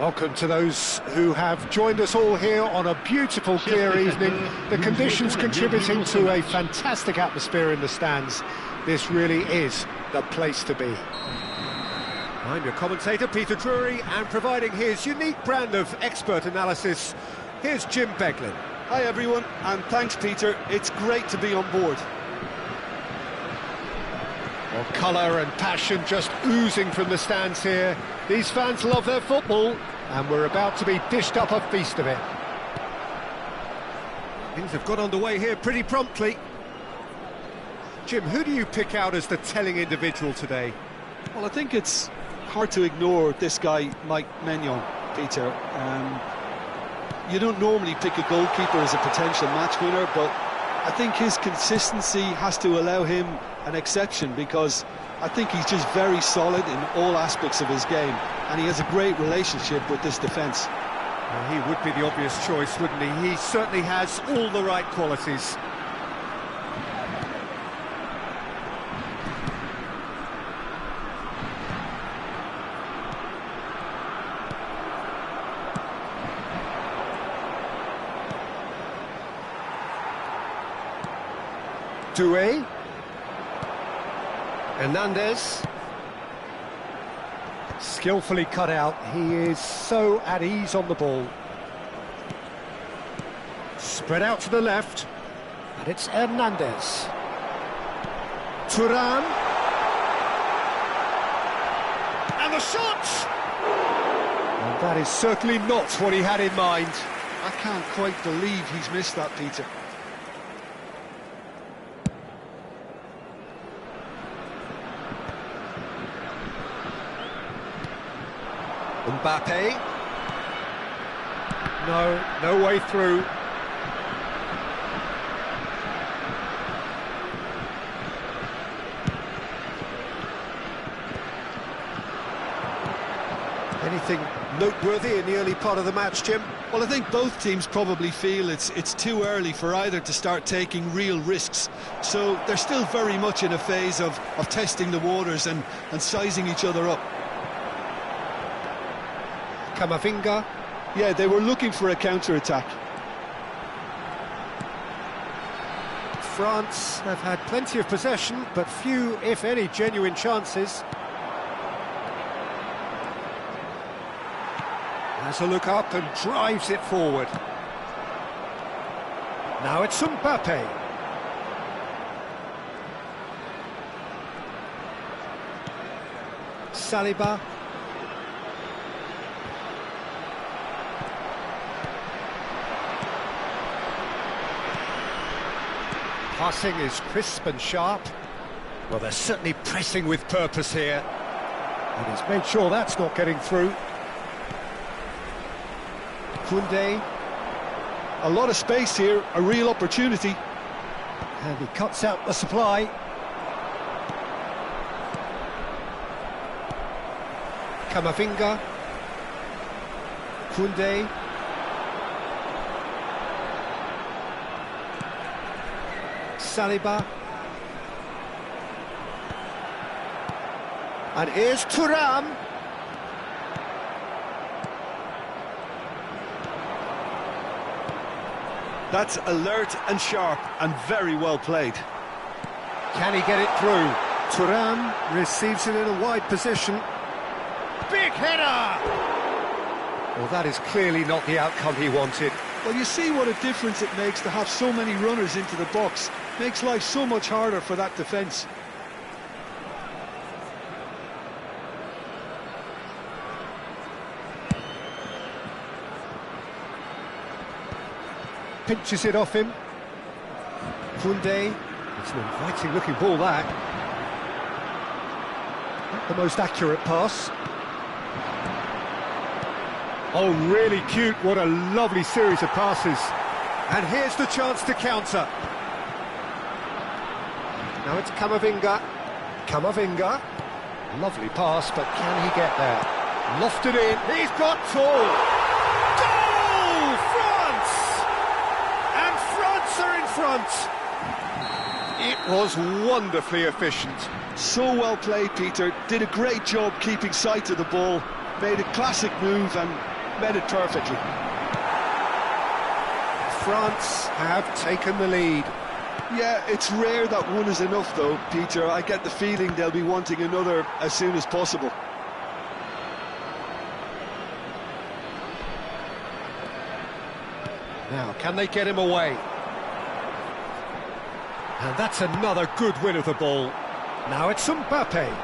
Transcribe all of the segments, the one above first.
Welcome to those who have joined us all here on a beautiful, clear evening. The conditions contributing to a fantastic atmosphere in the stands. This really is the place to be. I'm your commentator, Peter Drury, and providing his unique brand of expert analysis, here's Jim Beglin. Hi everyone, and thanks Peter, it's great to be on board. Well, colour and passion just oozing from the stands here. These fans love their football, and we're about to be dished up a feast of it. Things have got underway here pretty promptly. Jim, who do you pick out as the telling individual today? Well, I think it's hard to ignore this guy, Mike Maignan, Peter. You don't normally pick a goalkeeper as a potential match winner, but I think his consistency has to allow him an exception, because I think he's just very solid in all aspects of his game, and he has a great relationship with this defence. Well, he would be the obvious choice, wouldn't he? He certainly has all the right qualities. Doué. Hernandez. Skillfully cut out. He is so at ease on the ball. Spread out to the left. And it's Hernandez. Thuram. And the shot! And that is certainly not what he had in mind. I can't quite believe he's missed that, Peter. Mbappe. No way through. Anything noteworthy in the early part of the match, Jim? Well, I think both teams probably feel it's too early for either to start taking real risks. So they're still very much in a phase of testing the waters and sizing each other up. Camavinga. Yeah, they were looking for a counter-attack. France have had plenty of possession, but few, if any, genuine chances. Has a look up and drives it forward. Now it's Mbappe. Saliba. Passing is crisp and sharp. Well, they're certainly pressing with purpose here. And he's made sure that's not getting through. Koundé. A lot of space here, a real opportunity. And he cuts out the supply. Camavinga. Koundé. Saliba. And here's Thuram. That's alert and sharp and very well played. Can he get it through? Thuram receives it in a wide position. Big header! Well, that is clearly not the outcome he wanted. Well, you see what a difference it makes to have so many runners into the box. Makes life so much harder for that defence. Pinches it off him. Koundé. It's an inviting looking ball, that. Not the most accurate pass. Oh, really cute. What a lovely series of passes. And here's the chance to counter. Now it's Camavinga. Camavinga. Lovely pass, but can he get there? Lofted in. He's got full. Goal! France! And France are in front. It was wonderfully efficient. So well played, Peter. Did a great job keeping sight of the ball. Made a classic move and met it perfectly. France have taken the lead. Yeah, it's rare that one is enough though, Peter. I get the feeling they'll be wanting another as soon as possible. Now, can they get him away? And that's another good win of the ball. Now it's Mbappe.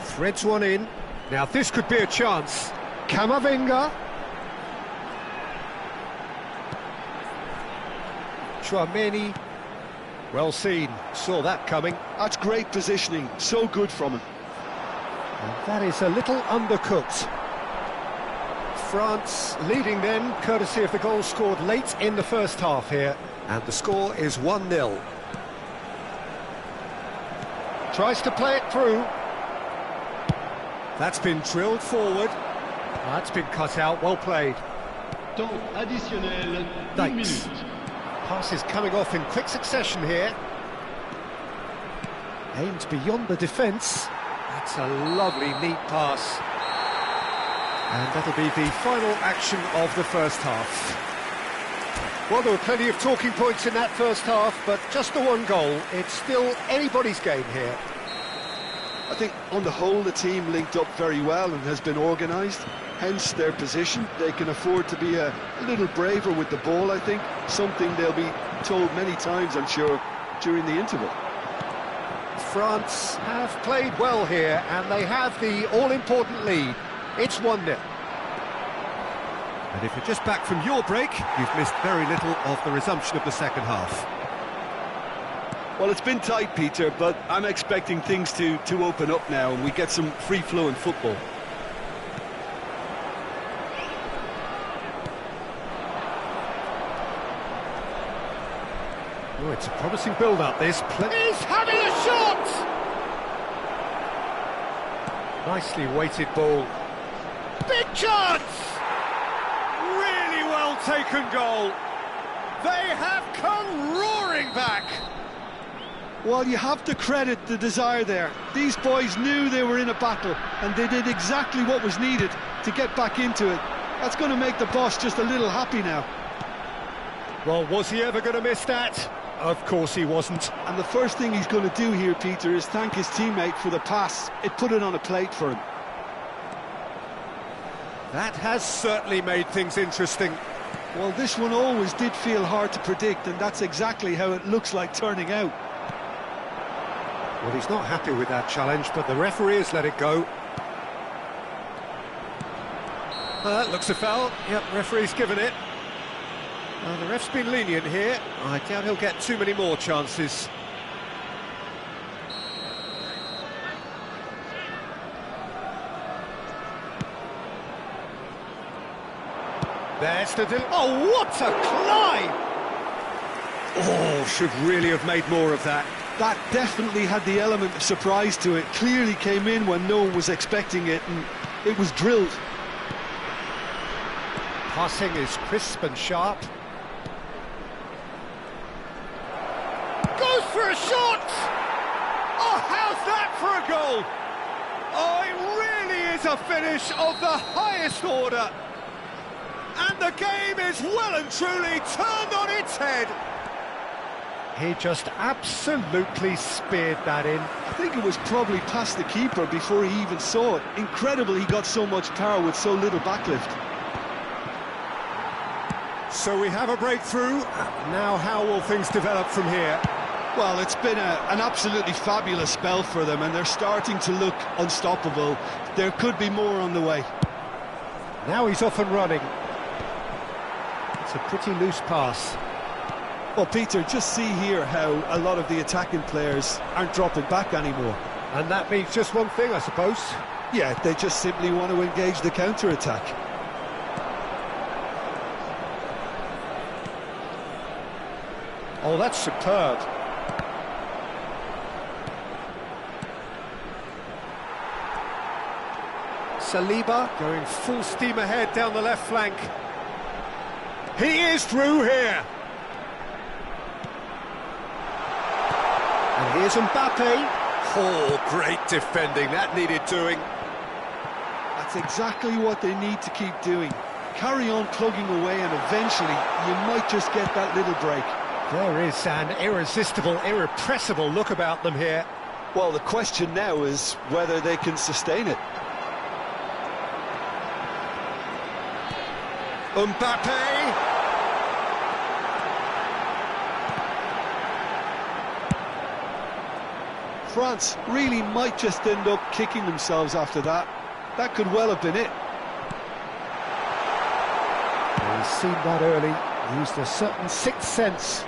Threads one in. Now this could be a chance. Camavinga. Tchouaméni. Well seen. Saw that coming. That's great positioning. So good from him. And that is a little undercooked. France leading then, courtesy of the goal scored late in the first half here. And the score is 1-0. Tries to play it through. That's been drilled forward. That's been cut out, well played. Temps additionnel, 1 Thanks. minute. Passes coming off in quick succession here. Aimed beyond the defence. That's a lovely, neat pass. And that'll be the final action of the first half. Well, there were plenty of talking points in that first half, but just the one goal. It's still anybody's game here. I think on the whole the team linked up very well and has been organised, hence their position. They can afford to be a little braver with the ball, I think, something they'll be told many times, I'm sure, during the interval. France have played well here, and they have the all-important lead. It's 1-0. And if you're just back from your break, you've missed very little of the resumption of the second half. Well, it's been tight, Peter, but I'm expecting things to open up now and we get some free-flowing football. Oh, it's a promising build-up, this. He's having a shot! Nicely weighted ball. Big chance! Really well taken goal. They have come roaring back. Well, you have to credit the desire there. These boys knew they were in a battle and they did exactly what was needed to get back into it. That's going to make the boss just a little happy now. Well, was he ever going to miss that? Of course he wasn't. And the first thing he's going to do here, Peter, is thank his teammate for the pass. It put it on a plate for him. That has certainly made things interesting. Well, this one always did feel hard to predict, and that's exactly how it looks like turning out. Well, he's not happy with that challenge, but the referee has let it go. That looks a foul. Yep, referee's given it. The ref's been lenient here. I doubt he'll get too many more chances. There's the... Oh, what a climb! Oh, should really have made more of that. That definitely had the element of surprise to it. Clearly came in when no one was expecting it, and it was drilled. Passing is crisp and sharp. Goes for a shot! Oh, how's that for a goal? Oh, it really is a finish of the highest order. And the game is well and truly turned on its head. He just absolutely speared that in. I think it was probably past the keeper before he even saw it. Incredible he got so much power with so little backlift. So we have a breakthrough. Now how will things develop from here? Well, it's been an absolutely fabulous spell for them, and they're starting to look unstoppable. There could be more on the way. Now he's off and running. It's a pretty loose pass. Well, Peter, just see here how a lot of the attacking players aren't dropping back anymore. And that means just one thing, I suppose. Yeah, they just simply want to engage the counter-attack. Oh, that's superb. Saliba going full steam ahead down the left flank. He is through here. And here's Mbappe. Oh, great defending. That needed doing. That's exactly what they need to keep doing. Carry on plugging away and eventually you might just get that little break. There is an irresistible, irrepressible look about them here. Well, the question now is whether they can sustain it. Mbappe! France really might just end up kicking themselves after that. That could well have been it. He's seen that early, used a certain sixth sense.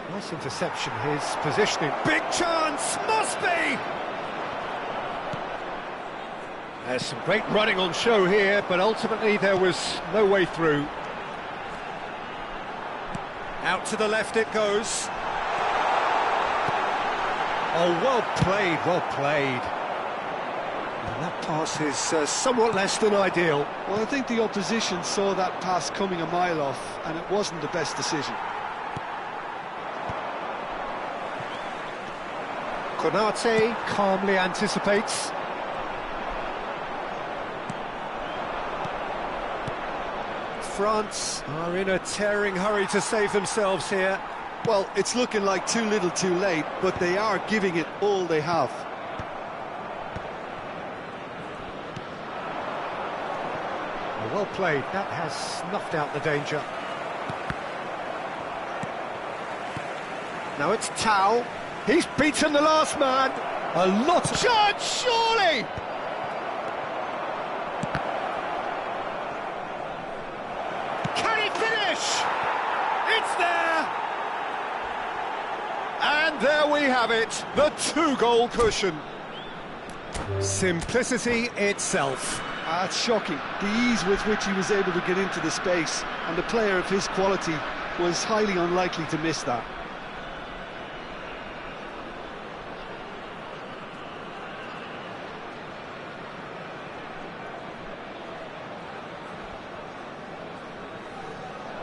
Nice interception, his positioning. Big chance, must be! There's some great running on show here, but ultimately there was no way through. Out to the left it goes. Oh, well played, well played. And that pass is somewhat less than ideal. Well, I think the opposition saw that pass coming a mile off, and it wasn't the best decision. Konate calmly anticipates. France are in a tearing hurry to save themselves here. Well, it's looking like too little too late, but they are giving it all they have. Oh, well played, that has snuffed out the danger. Now it's Tau. He's beaten the last man. A lot of... Chance, surely! Can he finish? It's there! And there we have it, the two-goal cushion. Simplicity itself. It's shocking, the ease with which he was able to get into the space, and the player of his quality was highly unlikely to miss that.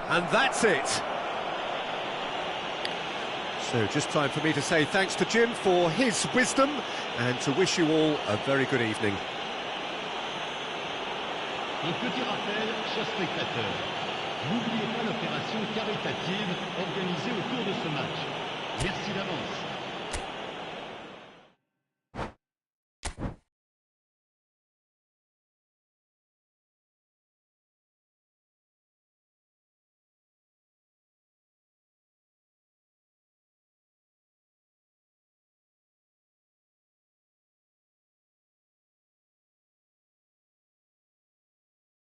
And that's it. So just time for me to say thanks to Jim for his wisdom and to wish you all a very good evening. Un petit rappel, chers spectateurs, n'oubliez pas l'opération caritative organisée autour de ce match. Merci d'avance.